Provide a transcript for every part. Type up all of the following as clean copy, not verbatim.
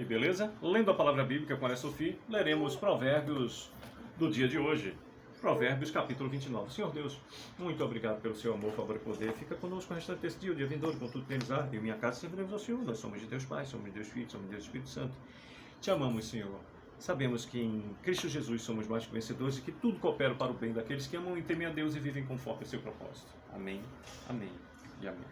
beleza? Lendo a palavra bíblica com a Sofia, leremos Provérbios do dia de hoje. Provérbios capítulo 29. Senhor Deus, muito obrigado pelo seu amor, favor e poder. Fica conosco o restante desse dia, o dia vindouro, com tudo que temos a. Eu e minha casa serviremos ao Senhor. Nós somos de Deus Pai, somos de Deus Filho, somos de Deus Espírito Santo. Te amamos, Senhor. Sabemos que em Cristo Jesus somos mais que vencedores e que tudo coopera para o bem daqueles que amam e temem a Deus e vivem conforme o seu propósito. Amém, amém e amém.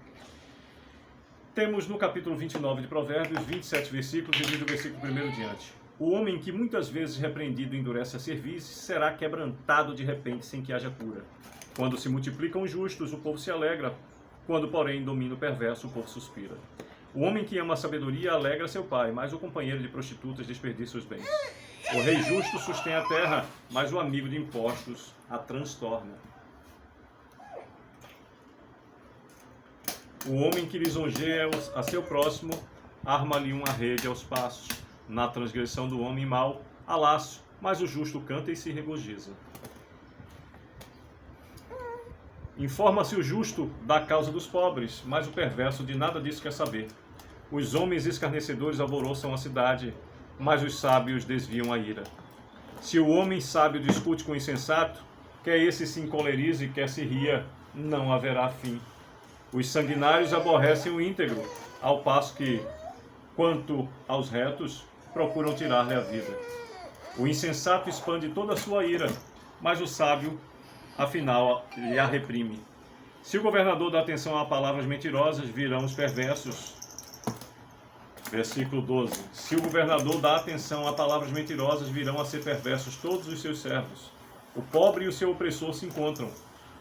Temos no capítulo 29 de Provérbios 27 versículos e do versículo 1 diante. O homem que muitas vezes repreendido endurece a cerviz será quebrantado de repente sem que haja cura. Quando se multiplicam os justos, o povo se alegra. Quando, porém, domina o perverso, o povo suspira. O homem que ama a sabedoria alegra seu pai, mas o companheiro de prostitutas desperdiça os bens. O rei justo sustém a terra, mas o amigo de impostos a transtorna. O homem que lisonjeia a seu próximo arma-lhe uma rede aos passos. Na transgressão do homem mau há laço, mas o justo canta e se regozija. Informa-se o justo da causa dos pobres, mas o perverso de nada disso quer saber. Os homens escarnecedores alvoroçam a cidade, mas os sábios desviam a ira. Se o homem sábio discute com o insensato, quer esse se encolerize, quer se ria, não haverá fim. Os sanguinários aborrecem o íntegro, ao passo que, quanto aos retos, procuram tirar-lhe a vida. O insensato expande toda a sua ira, mas o sábio, afinal, lhe a reprime. Se o governador dá atenção a palavras mentirosas, virão os perversos. Versículo 12. Se o governador dá atenção a palavras mentirosas, virão a ser perversos todos os seus servos. O pobre e o seu opressor se encontram,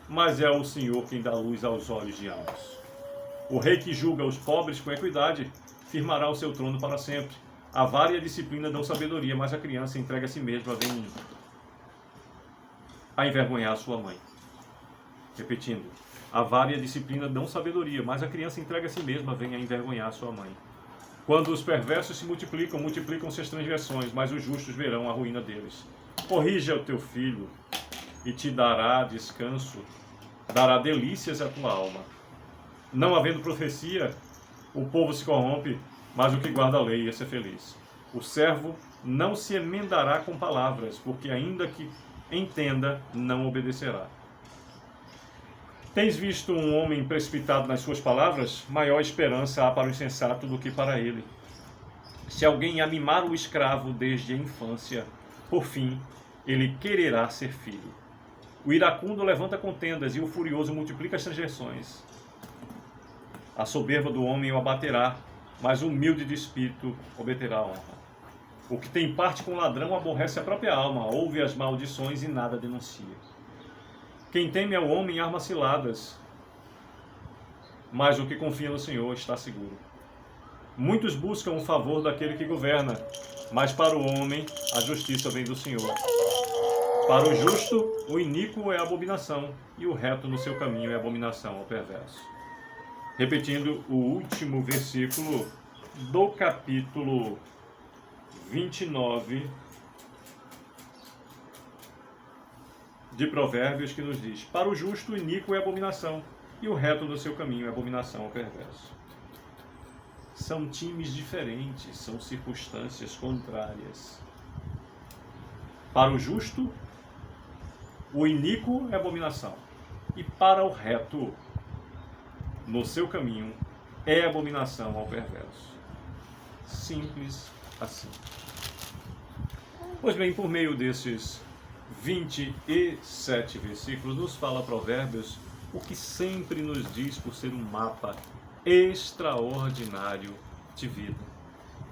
mas é o Senhor quem dá luz aos olhos de ambos. O rei que julga os pobres com equidade firmará o seu trono para sempre. A vara e a disciplina dão sabedoria, mas a criança entrega a si mesma vem a envergonhar a sua mãe. Repetindo, a vara e a disciplina dão sabedoria, mas a criança entrega a si mesma vem a envergonhar a sua mãe. Quando os perversos se multiplicam, multiplicam-se as transgressões, mas os justos verão a ruína deles. Corrija o teu filho e te dará descanso, dará delícias à tua alma. Não havendo profecia, o povo se corrompe, mas o que guarda a lei esse é feliz. O servo não se emendará com palavras, porque ainda que entenda, não obedecerá. Tens visto um homem precipitado nas suas palavras? Maior esperança há para o insensato do que para ele. Se alguém amimar o escravo desde a infância, por fim, ele quererá ser filho. O iracundo levanta contendas e o furioso multiplica as transgressões. A soberba do homem o abaterá, mas o humilde de espírito obterá a honra. O que tem parte com o ladrão aborrece a própria alma, ouve as maldições e nada denuncia. Quem teme ao homem arma ciladas, mas o que confia no Senhor está seguro. Muitos buscam o favor daquele que governa, mas para o homem a justiça vem do Senhor. Para o justo, o iníquo é abominação, e o reto no seu caminho é abominação ao perverso. Repetindo o último versículo do capítulo 29 de Provérbios, que nos diz: para o justo, o iníquo é abominação, e o reto no seu caminho é abominação ao perverso. São times diferentes, são circunstâncias contrárias. Para o justo, o iníquo é abominação, e para o reto no seu caminho é abominação ao perverso. Simples assim. Pois bem, por meio desses 27 versículos, nos fala Provérbios o que sempre nos diz por ser um mapa extraordinário de vida.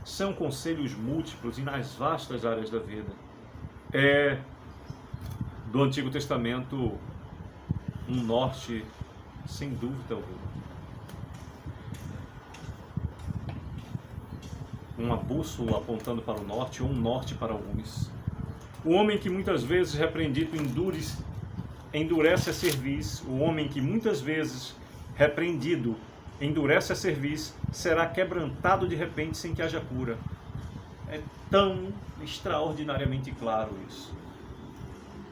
São conselhos múltiplos e nas vastas áreas da vida. É do Antigo Testamento um norte sem dúvida alguma. Uma bússola apontando para o norte ou um norte para alguns. O homem que muitas vezes repreendido endurece a cerviz, o homem que muitas vezes repreendido endurece a cerviz, será quebrantado de repente sem que haja cura. É tão extraordinariamente claro isso.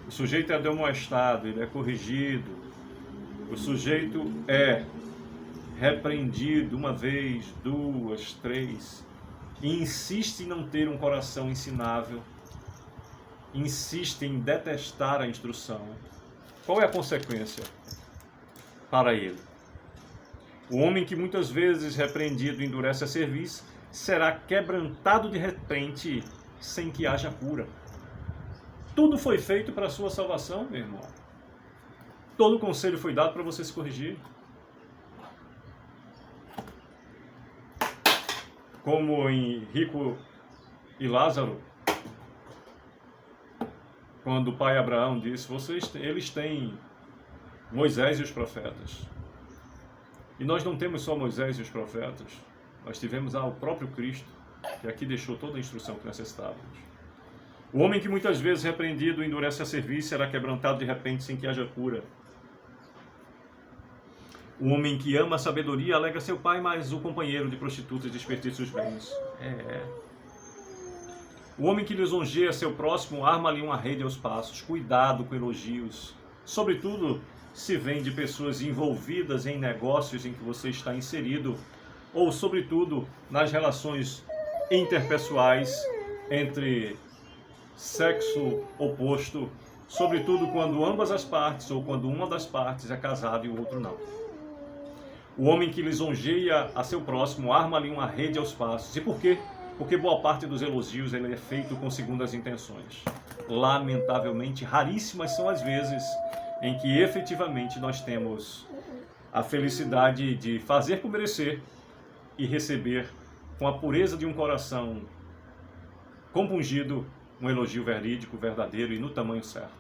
O sujeito é admoestado, ele é corrigido, o sujeito é repreendido uma vez, duas, três, e insiste em não ter um coração ensinável, insiste em detestar a instrução, qual é a consequência para ele? O homem que muitas vezes repreendido endurece a cerviz será quebrantado de repente sem que haja cura. Tudo foi feito para a sua salvação, meu irmão. Todo o conselho foi dado para você se corrigir. Como em Rico e Lázaro, quando o pai Abraão disse, eles têm Moisés e os profetas. E nós não temos só Moisés e os profetas, nós tivemos o próprio Cristo, que aqui deixou toda a instrução que necessitávamos. O homem que muitas vezes repreendido endurece a cerviz será quebrantado de repente sem que haja cura. O homem que ama a sabedoria alega seu pai, mas o companheiro de prostitutas desperdiça os bens. O homem que lisonjeia seu próximo arma-lhe uma rede aos passos. Cuidado com elogios. Sobretudo, se vem de pessoas envolvidas em negócios em que você está inserido, ou, sobretudo, nas relações interpessoais entre sexo oposto, sobretudo quando ambas as partes, ou quando uma das partes é casada e o outro não. O homem que lisonjeia a seu próximo arma-lhe uma rede aos passos. E por quê? Porque boa parte dos elogios ele é feito com segundas intenções. Lamentavelmente, raríssimas são as vezes em que efetivamente nós temos a felicidade de fazer por merecer e receber com a pureza de um coração compungido um elogio verídico, verdadeiro e no tamanho certo.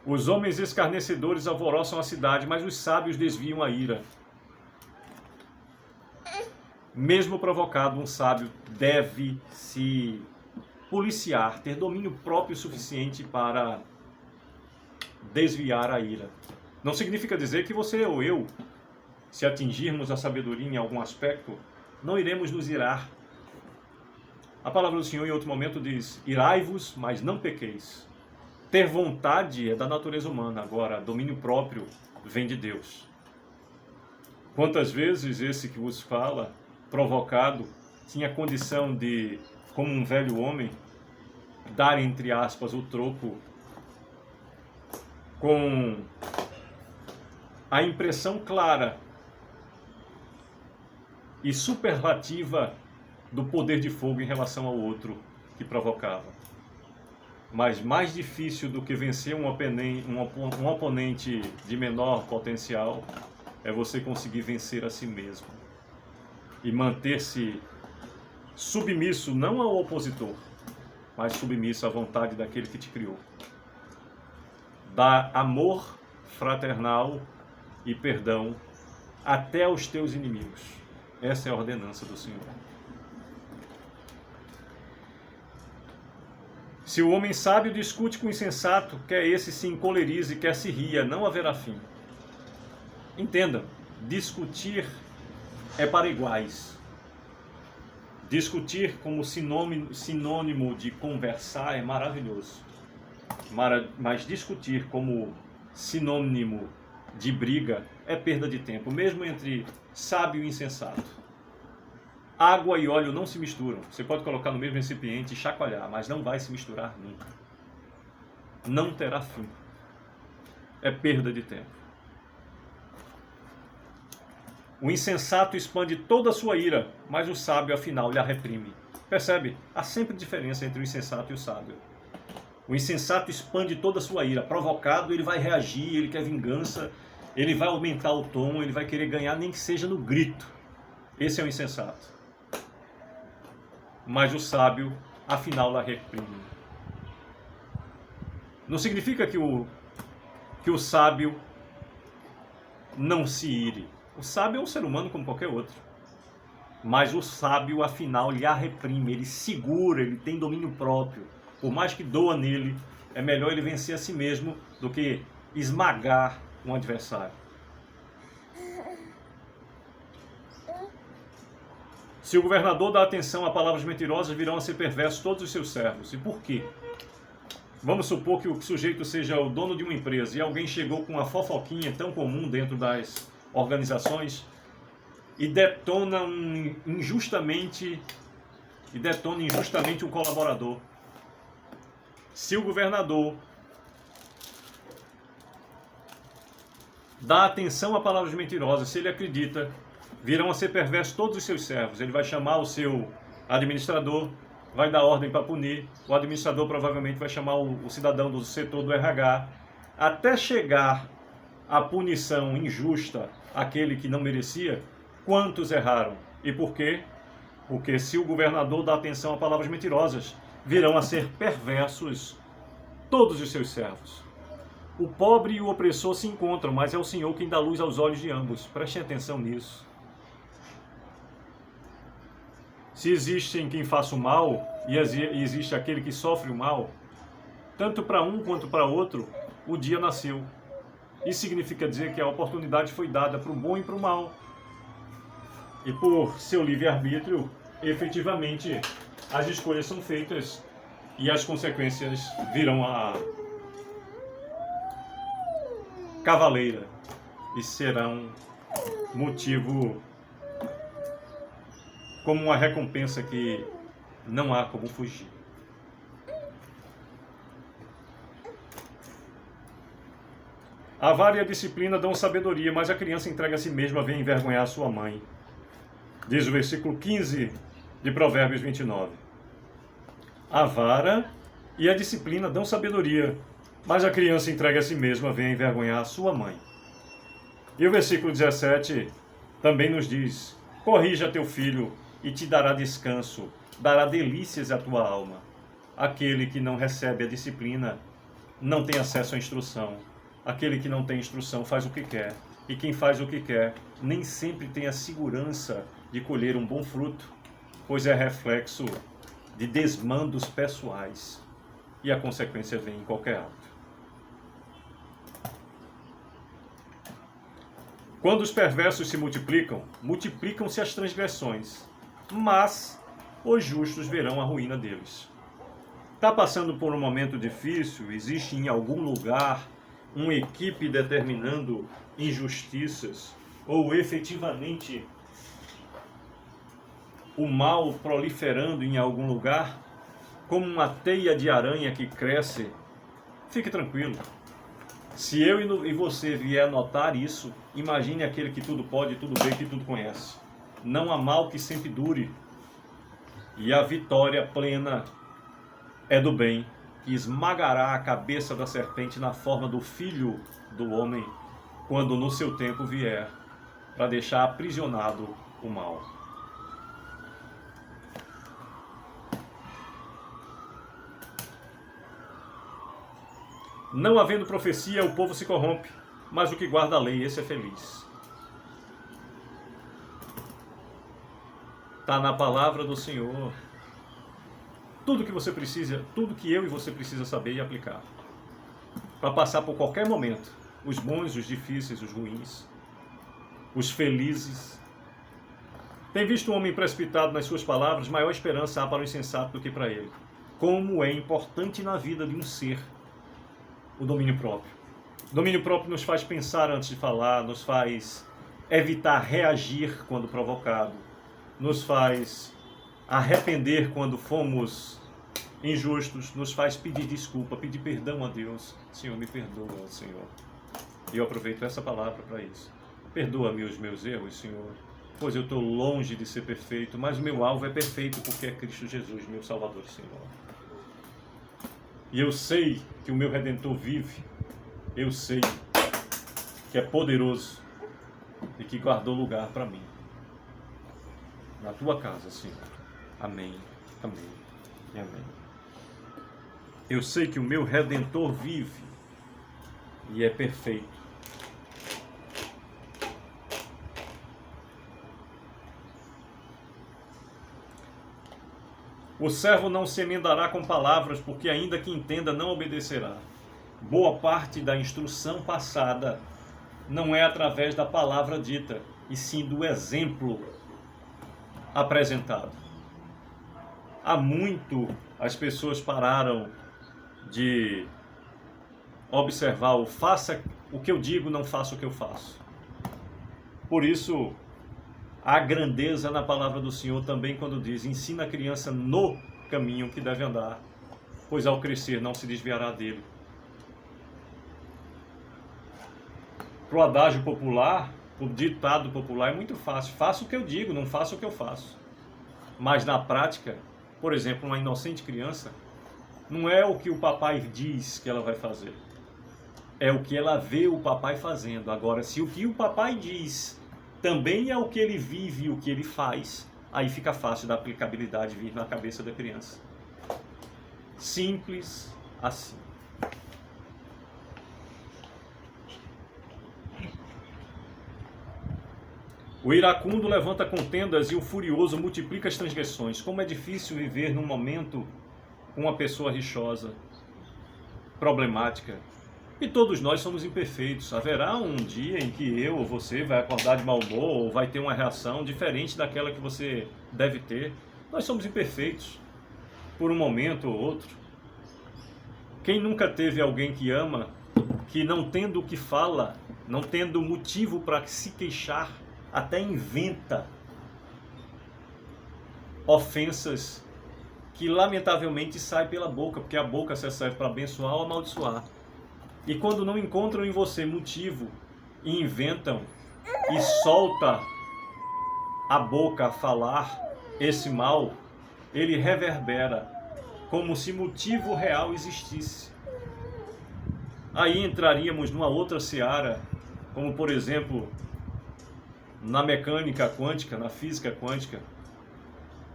Os homens escarnecedores alvoroçam a cidade, mas os sábios desviam a ira. Mesmo provocado, um sábio deve se policiar, ter domínio próprio suficiente para desviar a ira. Não significa dizer que você ou eu, se atingirmos a sabedoria em algum aspecto, não iremos nos irar. A palavra do Senhor em outro momento diz, irai-vos, mas não pequeis. Ter vontade é da natureza humana, agora domínio próprio vem de Deus. Quantas vezes esse que vos fala, provocado, tinha condição de, como um velho homem, dar, entre aspas, o troco com a impressão clara e superlativa do poder de fogo em relação ao outro que provocava. Mas mais difícil do que vencer um oponente de menor potencial é você conseguir vencer a si mesmo e manter-se submisso não ao opositor, mas submisso à vontade daquele que te criou. Dá amor fraternal e perdão até aos teus inimigos. Essa é a ordenança do Senhor. Se o homem sábio discute com o insensato, quer esse se encolerize, quer se ria, não haverá fim. Entenda, discutir é para iguais. Discutir como sinônimo de conversar é maravilhoso. Mas discutir como sinônimo de briga é perda de tempo, mesmo entre sábio e insensato. Água e óleo não se misturam. Você pode colocar no mesmo recipiente e chacoalhar, mas não vai se misturar nunca. Não terá fim. É perda de tempo. O insensato expande toda a sua ira, mas o sábio, afinal, lhe a reprime. Percebe? Há sempre diferença entre o insensato e o sábio. O insensato expande toda a sua ira. Provocado, ele vai reagir, ele quer vingança, ele vai aumentar o tom, ele vai querer ganhar, nem que seja no grito. Esse é o insensato. Mas o sábio, afinal, a reprime. Não significa que o sábio não se ire. O sábio é um ser humano como qualquer outro. Mas o sábio, afinal, lhe a reprime. Ele segura, ele tem domínio próprio. Por mais que doa nele, é melhor ele vencer a si mesmo do que esmagar um adversário. Se o governador dá atenção a palavras mentirosas, virão a ser perversos todos os seus servos. E por quê? Vamos supor que o sujeito seja o dono de uma empresa e alguém chegou com uma fofoquinha tão comum dentro das organizações e detona injustamente um colaborador. Se o governador dá atenção a palavras mentirosas, se ele acredita, virão a ser perversos todos os seus servos. Ele vai chamar o seu administrador, vai dar ordem para punir, o administrador provavelmente vai chamar o cidadão do setor do RH, até chegar à punição injusta àquele que não merecia. Quantos erraram? E por quê? Porque se o governador dá atenção a palavras mentirosas, virão a ser perversos todos os seus servos. O pobre e o opressor se encontram, mas é o Senhor quem dá luz aos olhos de ambos. Prestem atenção nisso. Se existe quem faça o mal, e existe aquele que sofre o mal, tanto para um quanto para outro, o dia nasceu. Isso significa dizer que a oportunidade foi dada para o bom e para o mal. E por seu livre-arbítrio, efetivamente, as escolhas são feitas e as consequências virão a cavaleira e serão motivo como uma recompensa que não há como fugir. A vara e a disciplina dão sabedoria, mas a criança entrega a si mesma, vem envergonhar a sua mãe. Diz o versículo 15 de Provérbios 29. A vara e a disciplina dão sabedoria, mas a criança entrega a si mesma, vem envergonhar a sua mãe. E o versículo 17 também nos diz: corrija teu filho e te dará descanso, dará delícias à tua alma. Aquele que não recebe a disciplina não tem acesso à instrução. Aquele que não tem instrução faz o que quer. E quem faz o que quer nem sempre tem a segurança de colher um bom fruto, pois é reflexo de desmandos pessoais. E a consequência vem em qualquer ato. Quando os perversos se multiplicam, multiplicam-se as transgressões, mas os justos verão a ruína deles. Está passando por um momento difícil? Existe em algum lugar uma equipe determinando injustiças? Ou efetivamente o mal proliferando em algum lugar? Como uma teia de aranha que cresce? Fique tranquilo. Se eu e você vier a notar isso, imagine aquele que tudo pode, tudo vê, que tudo conhece. Não há mal que sempre dure. E a vitória plena é do bem, que esmagará a cabeça da serpente na forma do Filho do homem, quando no seu tempo vier, para deixar aprisionado o mal. Não havendo profecia, o povo se corrompe, mas o que guarda a lei, esse é feliz. Está na palavra do Senhor. Tudo que você precisa, tudo que eu e você precisa saber e aplicar. Para passar por qualquer momento. Os bons, os difíceis, os ruins. Os felizes. Tem visto um homem precipitado nas suas palavras? Maior esperança há para o insensato do que para ele. Como é importante na vida de um ser o domínio próprio. O domínio próprio nos faz pensar antes de falar, nos faz evitar reagir quando provocado, nos faz arrepender quando fomos injustos, nos faz pedir desculpa, pedir perdão a Deus. Senhor, me perdoa, Senhor. E eu aproveito essa palavra para isso. Perdoa-me os meus erros, Senhor, pois eu estou longe de ser perfeito, mas o meu alvo é perfeito porque é Cristo Jesus, meu Salvador, Senhor. E eu sei que o meu Redentor vive, eu sei que é poderoso e que guardou lugar para mim. Na tua casa, Senhor. Amém, amém e amém. Eu sei que o meu Redentor vive e é perfeito. O servo não se emendará com palavras, porque ainda que entenda, não obedecerá. Boa parte da instrução passada não é através da palavra dita, e sim do exemplo apresentado. Há muito as pessoas pararam de observar o faça o que eu digo, não faça o que eu faço. Por isso, há grandeza na palavra do Senhor também quando diz: ensina a criança no caminho que deve andar, pois ao crescer não se desviará dele. Para o adágio popular, o ditado popular é muito fácil: faça o que eu digo, não faça o que eu faço. Mas na prática, por exemplo, uma inocente criança, não é o que o papai diz que ela vai fazer, é o que ela vê o papai fazendo. Agora, se o que o papai diz também é o que ele vive e o que ele faz, aí fica fácil da aplicabilidade vir na cabeça da criança. Simples assim. O iracundo levanta contendas e o furioso multiplica as transgressões. Como é difícil viver num momento com uma pessoa rixosa, problemática. E todos nós somos imperfeitos. Haverá um dia em que eu ou você vai acordar de mau humor ou vai ter uma reação diferente daquela que você deve ter. Nós somos imperfeitos, por um momento ou outro. Quem nunca teve alguém que ama, que não tendo o que fala, não tendo motivo para se queixar, até inventa ofensas que lamentavelmente saem pela boca, porque a boca serve para abençoar ou amaldiçoar. E quando não encontram em você motivo e inventam e solta a boca a falar esse mal, ele reverbera como se motivo real existisse. Aí entraríamos numa outra seara, como por exemplo na mecânica quântica, na física quântica,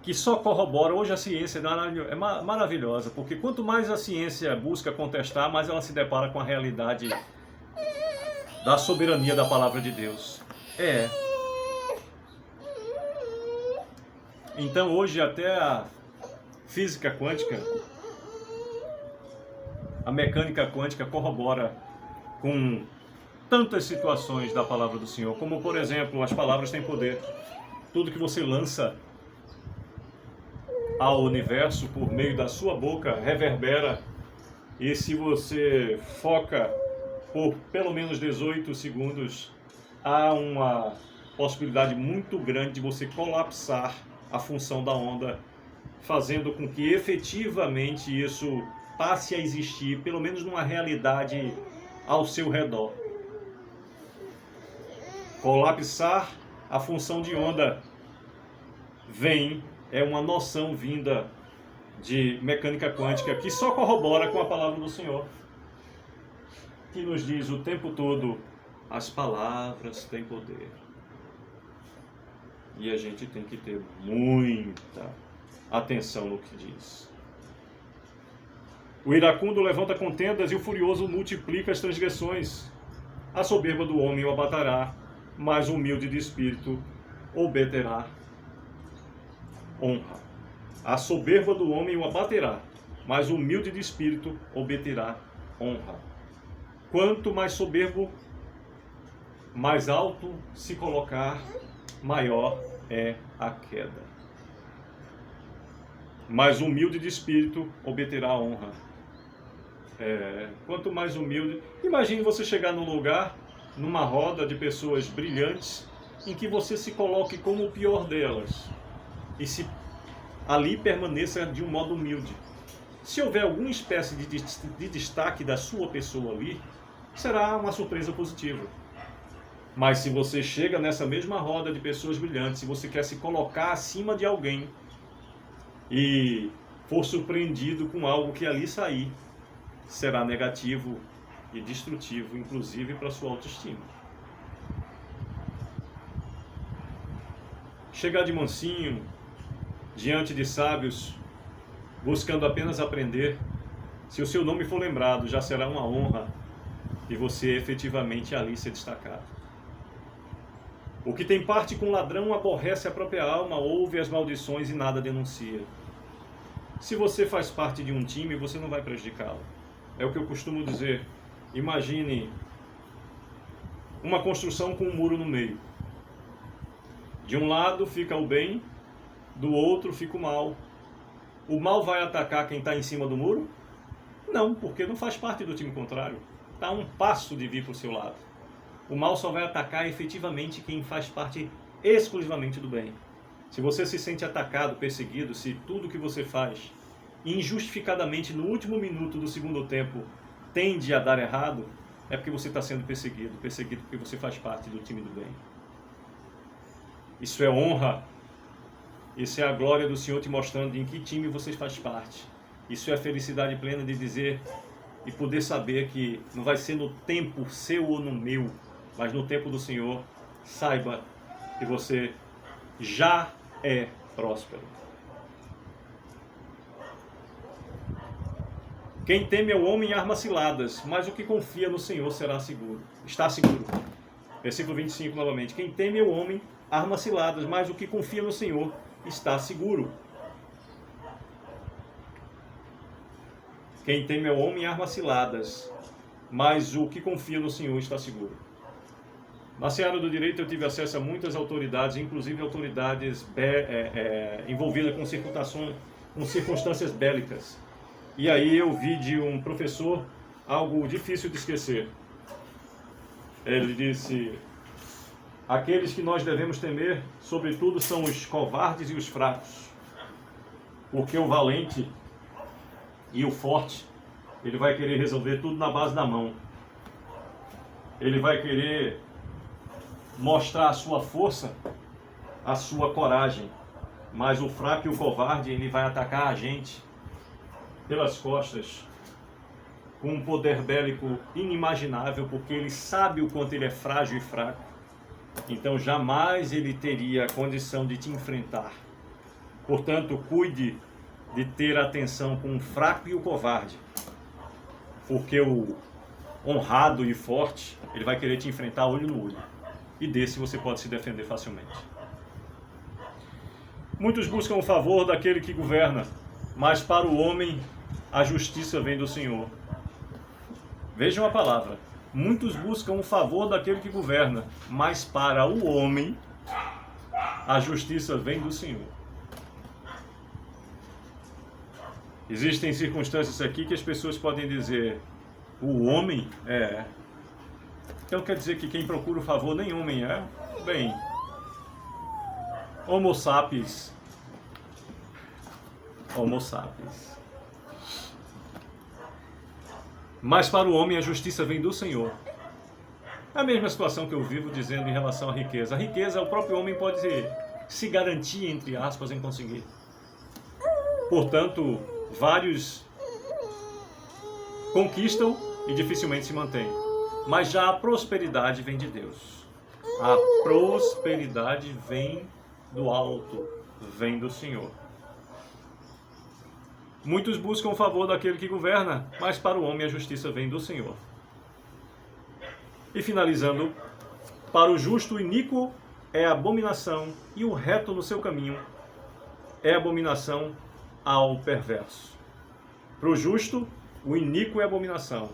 que só corrobora. Hoje a ciência é maravilhosa, porque quanto mais a ciência busca contestar, mais ela se depara com a realidade da soberania da palavra de Deus. Então hoje até a física quântica, a mecânica quântica corrobora com tantas situações da palavra do Senhor, como por exemplo, as palavras têm poder. Tudo que você lança ao universo por meio da sua boca reverbera, e se você foca por pelo menos 18 segundos, há uma possibilidade muito grande de você colapsar a função da onda, fazendo com que efetivamente isso passe a existir, pelo menos numa realidade ao seu redor. Colapsar a função de onda é uma noção vinda de mecânica quântica que só corrobora com a palavra do Senhor, que nos diz o tempo todo: as palavras têm poder. E a gente tem que ter muita atenção no que diz. O iracundo levanta contendas e o furioso multiplica as transgressões. A soberba do homem o abaterá, mas o humilde de espírito obterá honra. A soberba do homem o abaterá, mas o humilde de espírito obterá honra. Quanto mais soberbo, mais alto se colocar, maior é a queda. Mas humilde de espírito obterá honra. Quanto mais humilde... Imagine você chegar num lugar, numa roda de pessoas brilhantes, em que você se coloque como o pior delas e se ali permaneça de um modo humilde. Se houver alguma espécie de destaque da sua pessoa ali, será uma surpresa positiva. Mas se você chega nessa mesma roda de pessoas brilhantes, se você quer se colocar acima de alguém e for surpreendido com algo que ali sair, será negativo e destrutivo, inclusive para a sua autoestima. Chegar de mansinho, diante de sábios, buscando apenas aprender, se o seu nome for lembrado, já será uma honra e você efetivamente ali ser destacado. O que tem parte com ladrão aborrece a própria alma, ouve as maldições e nada denuncia. Se você faz parte de um time, você não vai prejudicá-lo. É o que eu costumo dizer. Imagine uma construção com um muro no meio. De um lado fica o bem, do outro fica o mal. O mal vai atacar quem está em cima do muro? Não, porque não faz parte do time contrário. Está a um passo de vir para o seu lado. O mal só vai atacar efetivamente quem faz parte exclusivamente do bem. Se você se sente atacado, perseguido, se tudo que você faz injustificadamente no último minuto do segundo tempo tende a dar errado, é porque você está sendo perseguido porque você faz parte do time do bem. Isso é honra, isso é a glória do Senhor te mostrando em que time você faz parte. Isso é a felicidade plena de dizer e poder saber que não vai ser no tempo seu ou no meu, mas no tempo do Senhor. Saiba que você já é próspero. Quem teme ao homem arma ciladas, mas o que confia no Senhor será seguro. Está seguro. Versículo 25 novamente. Quem teme ao homem arma ciladas, mas o que confia no Senhor está seguro. Quem teme ao homem arma ciladas, mas o que confia no Senhor está seguro. Na seara do direito eu tive acesso a muitas autoridades, inclusive autoridades envolvidas com circunstâncias bélicas. E aí eu vi de um professor algo difícil de esquecer. Ele disse: aqueles que nós devemos temer, sobretudo, são os covardes e os fracos. Porque o valente e o forte, ele vai querer resolver tudo na base da mão. Ele vai querer mostrar a sua força, a sua coragem. Mas o fraco e o covarde, ele vai atacar a gente pelas costas, com um poder bélico inimaginável, porque ele sabe o quanto ele é frágil e fraco. Então jamais ele teria condição de te enfrentar. Portanto, cuide de ter atenção com o fraco e o covarde, porque o honrado e forte, ele vai querer te enfrentar olho no olho, e desse você pode se defender facilmente. Muitos buscam o favor daquele que governa, mas para o homem a justiça vem do Senhor. Vejam a palavra. Muitos buscam o favor daquele que governa, mas para o homem a justiça vem do Senhor. Existem circunstâncias aqui que as pessoas podem dizer: o homem é. Então quer dizer que quem procura o favor nem homem é? Bem, Homo sapiens. Homo sapiens. Mas para o homem a justiça vem do Senhor. É a mesma situação que eu vivo dizendo em relação à riqueza. A riqueza, o próprio homem pode se garantir, entre aspas, em conseguir. Portanto, vários conquistam e dificilmente se mantêm. Mas já a prosperidade vem de Deus. A prosperidade vem do alto, vem do Senhor. Muitos buscam o favor daquele que governa, mas para o homem a justiça vem do Senhor. E finalizando, para o justo o iníquo é abominação, e o reto no seu caminho é abominação ao perverso. Para o justo, o iníquo é abominação.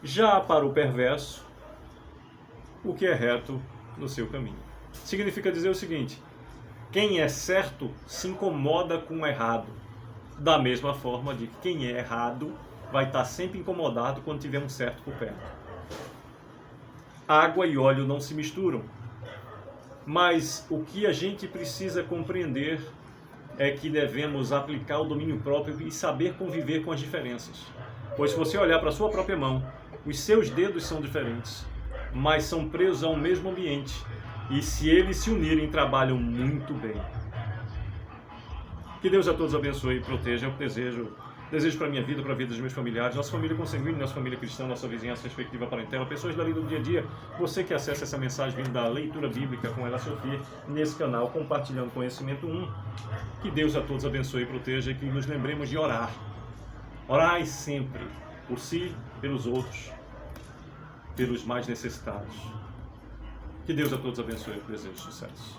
Já para o perverso, o que é reto no seu caminho. Significa dizer o seguinte: quem é certo se incomoda com o errado. Da mesma forma de que quem é errado vai estar sempre incomodado quando tiver um certo por perto. Água e óleo não se misturam. Mas o que a gente precisa compreender é que devemos aplicar o domínio próprio e saber conviver com as diferenças. Pois se você olhar para a sua própria mão, os seus dedos são diferentes, mas são presos ao mesmo ambiente. E se eles se unirem, trabalham muito bem. Que Deus a todos abençoe e proteja. Eu desejo para a minha vida, para a vida dos meus familiares, nossa família consanguínea, nossa família cristã, nossa vizinhança respectiva parentela, pessoas dali do dia a dia, você que acessa essa mensagem vindo da leitura bíblica com ela, Sofia, nesse canal, compartilhando conhecimento 1. Que Deus a todos abençoe e proteja e que nos lembremos de orar. Orai sempre, por si, pelos outros, pelos mais necessitados. Que Deus a todos abençoe e desejo sucesso.